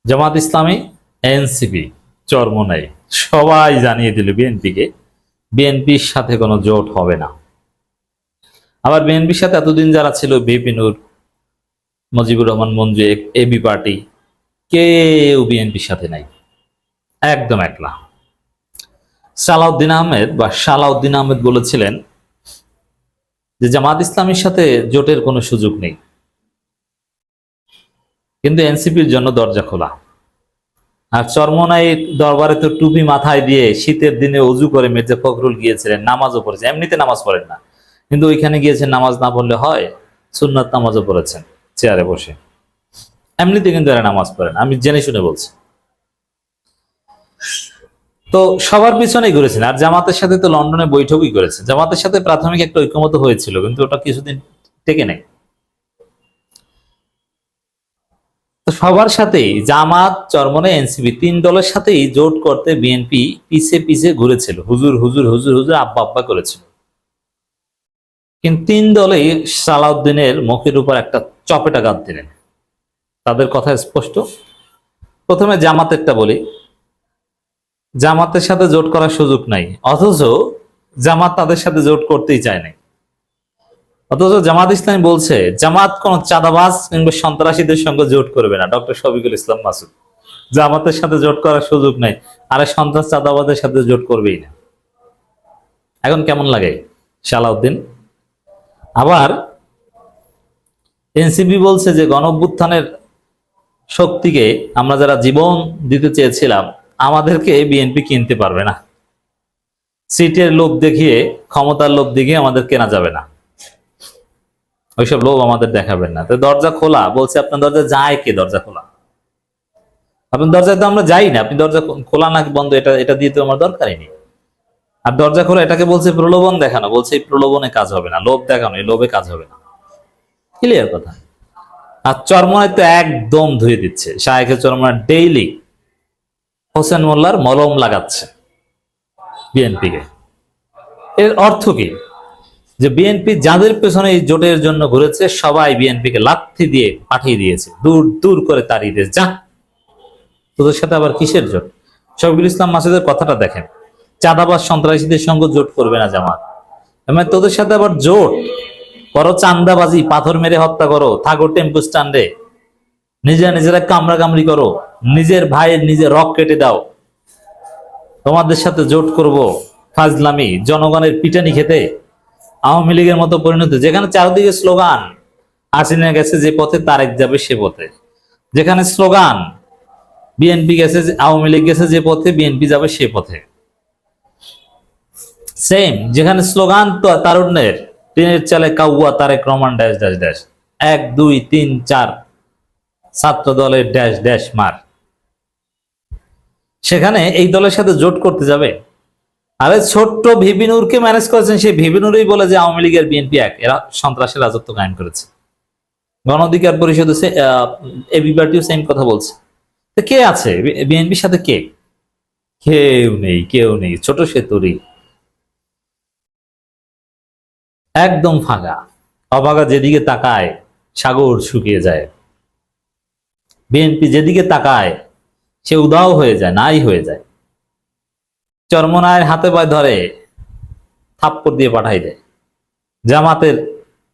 Jamaat Islami, NCP Charmonai সবাই জানিয়ে দিল বিএনপিকে বিএনপির সাথে কোনো জোট হবে না। আবার বিএনপির সাথে এতদিন যারা ছিল বিপি নূর, মুজিবুর রহমান মঞ্জু, এবি পার্টি, কেউ বিএনপির সাথে নাই, একদম একলা। সালাউদ্দিন আহমেদ বলেছিলেন যে জামাত ইসলামীর সাথে জোটের কোনো সুযোগ নেই, কিন্তু এনসিপির জন্য দরজা খোলা। আর চরমোনাই দরবারে তো টুপি মাথায় দিয়ে শীতের দিনে অজু করে মির্জা ফখরুল গিয়েছিলেন, নামাজও পড়েছেন। এমনিতে নামাজ পড়েন না, কিন্তু ওইখানে গিয়েছেন, নামাজ না পড়লে হয়, সুন্নাত নামাজও পড়েছেন চেয়ারে বসে। এমনিতে কিন্তু এরা নামাজ পড়েন, আমি জেনে শুনে বলছি। তো সবার পিছনেই ঘুরেছেন। আর জামাতের সাথে তো লন্ডনে বৈঠকই করেছে। জামাতের সাথে প্রাথমিক একটা ঐক্যমত হয়েছিল, কিন্তু ওটা কিছুদিন টেকে নেই। তো সবার সাথেই জামাত, চরমোনাই, এনসিপি তিন দলের সাথেই জোট করতে বিএনপি পিছে পিছে ঘুরেছিল, হুজুর হুজুর হুজুর হুজুর আব্বা আব্বা করেছিল। কিন্তু তিন দলেই সালাউদ্দিনের মুখের উপর একটা চপেটা গাদ দিলেন। তাদের কথা স্পষ্ট। প্রথমে জামাতেরটা বলি, জামাতের সাথে জোট করার সুযোগ নাই, অথচ জামাত তাদের সাথে জোট করতেই চায় নাই। অথচ জামাত ইসলামী বলছে জামাত কোন চাঁদাবাজ কিংবা সন্ত্রাসীদের সঙ্গে জোট করবে না। ডক্টর শফিকুল ইসলাম মাসুদ, জামাতের সাথে জোট করার সুযোগ নাই, আরে সন্ত্রাস চাঁদাবাজের সাথে জোট করবেই না। এখন কেমন লাগে সালাউদ্দিন? আবার এনসিপি বলছে যে গণঅভ্যুত্থানের শক্তিকে আমরা যারা জীবন দিতে চেয়েছিলাম, আমাদেরকে বিএনপি কিনতে পারবে না। সিটের লোভ দেখিয়ে, ক্ষমতার লোভ দেখিয়ে আমাদের কেনা যাবে না, ওইসব লোভ আমাদের দেখাবেন না। তো দরজা খোলা বলছে, আপনার দরজা যায় কে? দরজা খোলা, আপনার দরজায় তো আমরা যাই না, আপনি দরজা খোলা না বন্ধ এটা এটা দিয়ে তো আমার দরকারই নেই। আর দরজা খোলা এটাকে বলছে প্রলোভন দেখানো, বলছে এই প্রলোভনে কাজ হবে না, লোভ দেখানো, এই লোভে কাজ হবে না। ক্লিয়ার কথা। আর চরমোনাই তো একদম ধুয়ে দিচ্ছে, শায়েখে চরমোনাই ডেইলি হোসেন মোল্লার মলম লাগাচ্ছে বিএনপিকে। এর অর্থ কি? যে বিএনপি যাদের পেছনে এই জোটের জন্য ঘুরেছে সবাই বিএনপিকে লাথি দিয়ে পাঠিয়ে দিয়েছে, দূর দূর করে তাড়িয়ে দিয়েছে। যা, তোদের সাথে আবার কিসের জোট? শফিকুল ইসলাম মাসুদের কথাটা দেখেন, চাঁদাবাজ সন্ত্রাসীদের সঙ্গে জোট করবে না জামাত। মানে তোদের সাথে আবার জোট করো, চান্দাবাজি, পাথর মেরে হত্যা করো, থাকো টেম্পু স্ট্যান্ডে, নিজেরা কামড়া কামড়ি করো, নিজের ভাইয়ের নিজের রক কেটে দাও, তোমাদের সাথে জোট করব? ফাজলামি, জনগণের পিটানি খেতে আওয়ামী লীগের মতো পরিণতি, যেখানে চারদিকে স্লোগান হাসিনা গেছে যে পথে তারেক যাবে সে পথে, যেখানে স্লোগান বিএনপি গেছে, আওয়ামী লীগ গেছে যে পথে বিএনপি যাবে সে পথে, সেম যেখানে স্লোগান তো তারুণ্যের ট্রেনের চালে কাউয়া Tarique Rahman dash dash dash, 1 2 3 4 ছাত্র দলের ড্যাশ ড্যাশ মার, সেখানে এই দলের সাথে জোট করতে যাবে? আরে ছোট্ট ভিপি নূরকে ম্যানেজ করেছেন, সেই ভিপি নূরই বলে যে আওয়ামী লীগের বিএনপি এক, এরা সন্ত্রাসের রাজত্ব কায়েম করেছে। গণ অধিকার পরিষদ এবি পার্টিও সেম কথা বলছে। তো কে আছে বিএনপির সাথে? কে? কেউ নেই, কেউ নেই। ছোট সেতুরি একদম ফাঁকা, অবাগা, যেদিকে তাকায় সাগর শুকিয়ে যায়। বিএনপি যেদিকে তাকায় সে উদাও হয়ে যায়, নাই হয়ে যায়। চরমোনাইয়ের হাতে পায়ে ধরে থাপ্পড় দিয়ে পাঠাই দেয়। জামাতের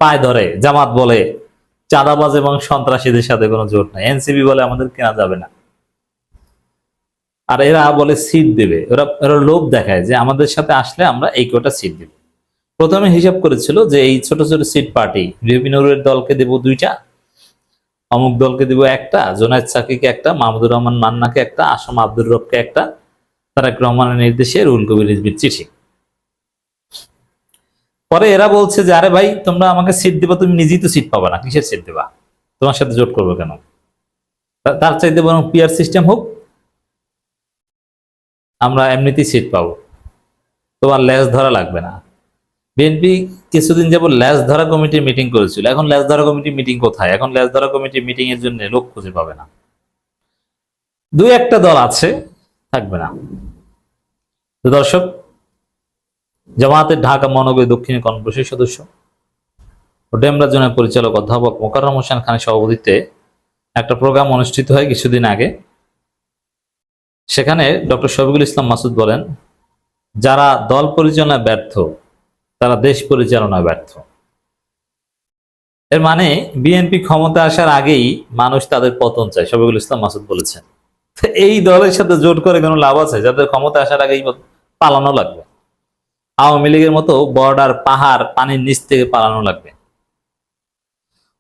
পায়ে ধরে, জামাত বলে চাঁদাবাজ এবং সন্ত্রাসীদের সাথে কোনো জোট নাই, এনসিপি বলে আমাদের কেনা যাবে না। আর এরা বলে সিট দেবে, ওরা লোভ দেখায় যে আমাদের সাথে আসলে আমরা এই কটা সিট দিব। প্রথমে হিসাব করেছিল যে এই ছোট ছোট সিট পার্টি, বিপিন নূরের দলকে দেব 2টা, অমুক দলকে দিব 1টা, জোনায়েদ সাকিকে 1টা, মাহমুদুর রহমান মান্নাকে 1টা, আসম আব্দুর রবকে 1টা, তারেক রহমানের নির্দেশে রুহুল কবির রিজভীর চিঠি। পরে এরা বলছে যে আরে ভাই তোমরা আমাকে সিট দিবা, তুমি নিজেই তো সিট পাবা না, কিসের সিট দিবা? তোমার সাথে জোট করবো কেন? তার চাইতে বরং পিআর সিস্টেম হোক, আমরা এমনিতেই সিট পাবো, তোমার লেজ ধরা লাগবে না। বিএনপি কিছুদিন যাবত লেজ ধরা কমিটির মিটিং করেছিল, এখন লেজ ধরা কমিটির মিটিং কোথায়? এখন লেজ ধরা কমিটির মিটিং এর জন্য লোক খুঁজে পাবে না। 2-1টা দল আছে, থাকবে না। তো দর্শক, জামায়াতের ঢাকা মহানগরী দক্ষিণের কর্মপরিষদের সদস্য ও ডেমরা জোনের পরিচালক অধ্যাপক মোকাররম হোসেন খানের সভাপতিত্বে একটা প্রোগ্রাম অনুষ্ঠিত হয় কিছুদিন আগে। সেখানে ডক্টর শফিকুল ইসলাম মাসুদ বলেন, যারা দল পরিচালনায় ব্যর্থ তারা দেশ পরিচালনায় ব্যর্থ। এর মানে বিএনপি ক্ষমতা আসার আগেই মানুষ তাদের পতন চায়, শফিকুল ইসলাম মাসুদ বলেছেন। এই দলের সাথে জোট করে কোনো লাভ আছে? যাদের ক্ষমতা আসার আগেই পালানো লাগবে। আওয়ামী লীগের মতো বর্ডার, পাহাড়, পানির নিচ থেকে পালানো লাগবে।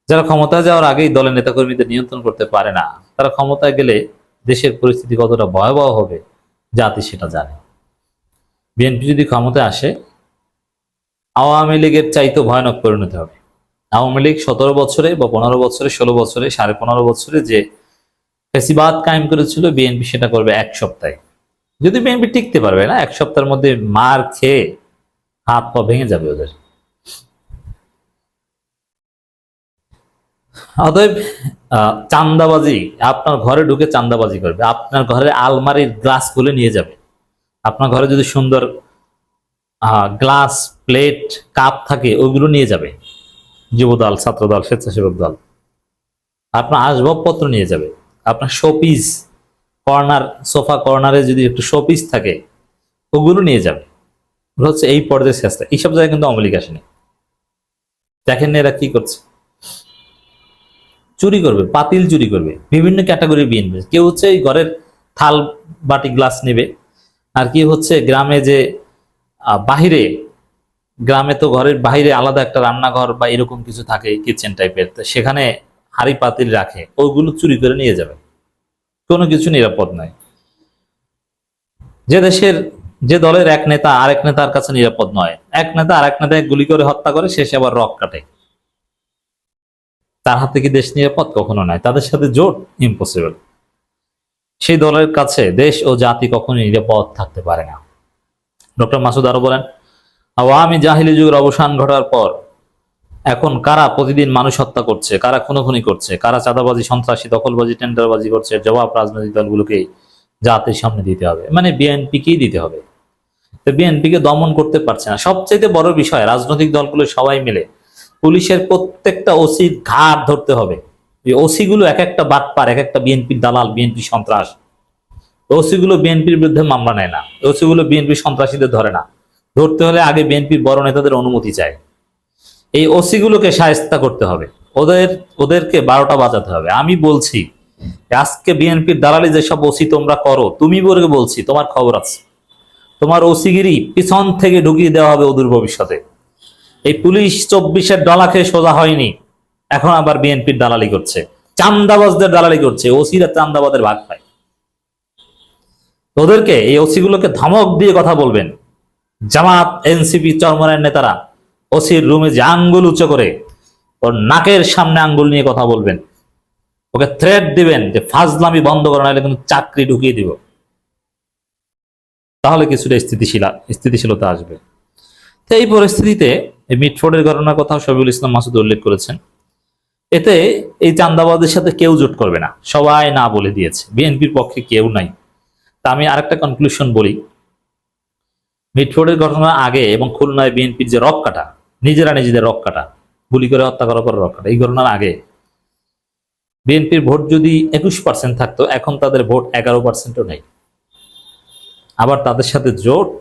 যারা ক্ষমতায় যাওয়ার আগেই দলের নেতাকর্মীদের নিয়ন্ত্রণ করতে পারে না, তারা ক্ষমতায় গেলে দেশের পরিস্থিতি কতটা ভয়াবহ হবে জাতি সেটা জানে। বিএনপি যদি ক্ষমতায় আসে, আওয়ামী লীগের চাইতে ভয়ানক পরিণতি হবে। আওয়ামী লীগ 17 বছরে বা 15 বছরে, 16 বছরে, 15.5 বছরে যে ফ্যাসিবাদ কায়েম করেছিল, বিএনপি সেটা করবে 1 সপ্তাহে। যদি বিএনপি টিকতে পারবে না, 1 সপ্তাহের মধ্যে মার খেয়ে হাত পা ভেঙে যাবে ওদের। অতএব চান্দাবাজি, আপনার ঘরে ঢুকে চান্দাবাজি করবে, আপনার ঘরের আলমারির গ্লাস খুলে নিয়ে যাবে। আপনার ঘরে যদি সুন্দর গ্লাস, প্লেট, কাপ থাকে, ওইগুলো নিয়ে যাবে যুবদল, ছাত্রদল, স্বেচ্ছাসেবক দল। আপনার আসবাবপত্র নিয়ে যাবে, আপনার শোপিস, কর্নার, সোফা কর্নারে যদি একটু শোপিস থাকে, ওগুলো নিয়ে যাবে। হচ্ছে এই পর্যায়ে চেষ্টা। এইসব জায়গায় কিন্তু আওয়ামী লীগ আসেনি। দেখেন এরা কি করছে, চুরি করবে, পাতিল চুরি করবে, বিভিন্ন ক্যাটাগরির বিএনপি। কেউ হচ্ছে এই ঘরের থাল বাটি গ্লাস নেবে, আর কি হচ্ছে গ্রামে যে বাহিরে, গ্রামে তো ঘরের বাহিরে আলাদা একটা রান্নাঘর বা এরকম কিছু থাকে, কিচেন টাইপের, সেখানে হাড়ি পাতিল রাখে, ওইগুলো চুরি করে নিয়ে যাবে। কোনো কিছু নিরাপদ নয়। যে দেশের, যে দলের এক নেতা আরেক নেতার কাছে নিরাপদ নয়, এক নেতা আরেক নেতাকে গুলি করে হত্যা করে, শেষে আবার রক কাটে, তার হাতে কি দেশ নিরাপদ? কখনো নয়। তাদের সাথে জোট ইম্পসিবল। সেই দলের কাছে দেশ ও জাতি কখনো নিরাপদ থাকতে পারে না। ডক্টর মাসুদ আরো বলেন, আওয়ামী জাহিলি যুগের অবসান ঘটার পর এখন কারা প্রতিদিন মানুষ হত্যা করছে, কারা খুনোখুনি করছে, কারা চাঁদাবাজি, সন্ত্রাসী, দখলবাজি, টেন্ডারবাজি করছে, জবাব রাজনৈতিক দলগুলোকে জাতির সামনে দিতে হবে, মানে বিএনপিকেই দিতে হবে। তো বিএনপিকে দমন করতে পারছে না। সবচেয়ে বড় বিষয়, রাজনৈতিক দলগুলো সবাই মিলে পুলিশের প্রত্যেকটা ওসির ঘাট ধরতে হবে। এই ওসি গুলো এক একটা বাটপার, এক একটা বিএনপির দালাল, বিএনপি সন্ত্রাস। ওসি গুলো বিএনপির বিরুদ্ধে মামলা নেয় না, ওসি গুলো বিএনপি সন্ত্রাসীদের ধরে না। ধরতে হলে আগে বিএনপির বড় নেতাদের অনুমতি চায়। এই ওসি গুলোকে শায়েস্তা করতে হবে, ওদেরকে 12টা বাজাতে হবে। আমি বলছি আজকে বিএনপির দালালি যেসব ওসি তোমরা করো, তুমি বলে বলছি, তোমার খবর আছে। তোমার ওসিগিরি পিছন থেকে ঢুকিয়ে দেওয়া হবে অদূর ভবিষ্যতে। এই পুলিশ 24-এর ডলা খেয়ে সোজা হয়নি, এখন আবার বিএনপির দালালি করছে, চান্দাবাজদের দালালি করছে, ওসিরা চান্দাবাদের ভাগ পায়। ওদেরকে, এই ওসি গুলোকে ধমক দিয়ে কথা বলবেন। জামাত, এনসিপি, চরমনের নেতারা ওসির রুমে যে আঙ্গুল উঁচু করে ওর নাকের সামনে আঙ্গুল নিয়ে কথা বলবেন, ওকে থ্রেট দিবেন যে ফাজলামি বন্ধ করো, নাহলে কিন্তু চাকরি ঢুকিয়ে দিব। তাহলে কিছুটা স্থিতিশীলতা আসবে। তো এই পরিস্থিতিতে মিটফোর্ডের ঘটনার কথা শফিকুল ইসলাম মাসুদ উল্লেখ করেছেন। এতে এই চান্দাবাজের সাথে কেউ জোট করবে না, সবাই না বলে দিয়েছে, বিএনপির পক্ষে কেউ নাই। তা আমি আরেকটা কনক্লুশন বলি, মিটফোর্ডের ঘটনার আগে এবং খুলনায় বিএনপির যে রক কাটা, নিজেরা নিজেদের রক কাটা, গুলি করে হত্যা করার পর রক কাটা, এই ঘটনার আগে বিএনপির ভোট যদি 21% থাকতো, এখন তাদের ভোট 11%ও নেই। আবার তাদের সাথে জোট